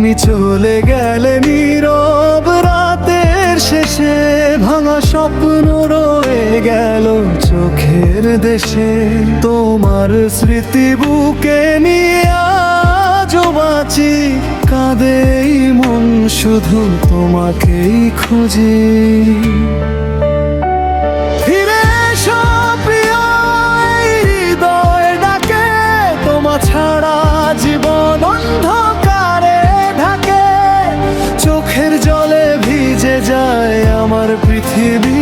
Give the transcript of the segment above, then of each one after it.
তুমি চলে গেলে নীরব রাতের শেষে, ভাঙা স্বপ্ন রয়ে গেল চোখের দেশে। তোমার স্মৃতি বুকে নিয়ে আজও বাঁচি, কাঁদেই মন শুধু তোমাকেই খুঁজি। ফিরে এসো প্রিয়, এই হৃদয় ডাকে, তোমা ছাড়া জীবন অন্ধকারে ঢাকে। চোখের জলে ভিজে যায় আমার পৃথিবী,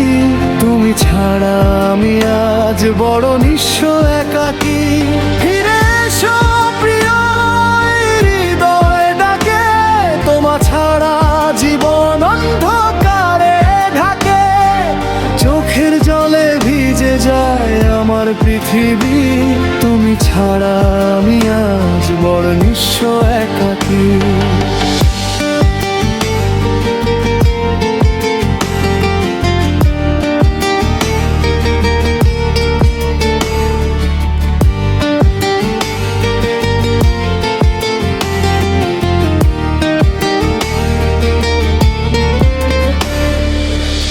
তুমি ছাড়া আমি আজ বড় নিঃস্ব একাকী। ফিরে এসো প্রিয়, এই হৃদয় ডাকে, তোমা ছাড়া জীবন অন্ধকারে ঢাকে। চোখের জলে ভিজে যায় আমার পৃথিবী, তুমি ছাড়া আমি আজ বড় নিঃস্ব একাকী।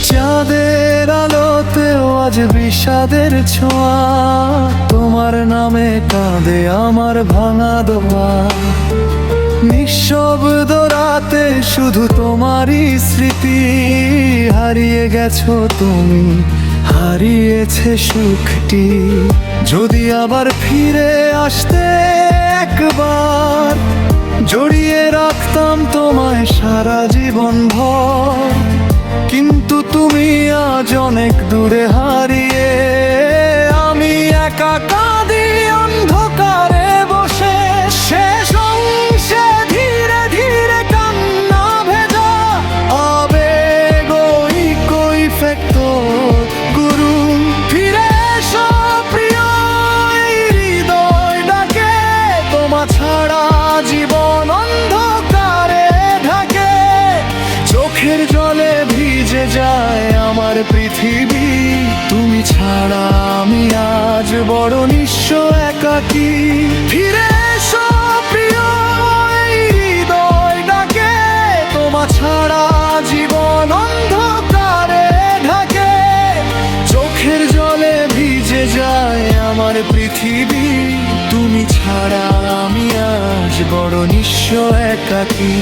চাঁদের আলোতেও আজ বিষাদের ছোঁয়া, তোমার নামে কাঁদে আমার ভাঙা দোয়া। নিঃশব্দ রাতে শুধু তোমারই স্মৃতি, হারিয়ে গেছো তুমি, হারিয়েছে সুখটি। যদি আবার ফিরে আসতে একবার, জড়িয়ে রাখতাম তোমায় সারা জীবন ভর। কিন্তু তুমি আজ অনেক দূরে হারিয়ে, আমি একা কাঁদি অন্ধকারে বসে। শেষ অংশে ধীরে ধীরে কান্না ভেজা, আবেগ কই ফেকতো গুরু। ফিরে এসো প্রিয়, এই হৃদয় ডাকে, তোমা ছাড়া জীবন অন্ধকারে ঢাকে। চোখের জলে ভিজে যায় আমার পৃথিবী, তুমি ছাড়া আমি আজ বড় নিঃস্ব একাকী। ফিরে এসো প্রিয়, এই হৃদয় ডাকে, তোমা ছাড়া জীবন অন্ধকারে ঢাকে। চোখের জলে ভিজে যায় আমার পৃথিবী, তুমি ছাড়া আমি আজ বড় নিঃস্ব একাকী।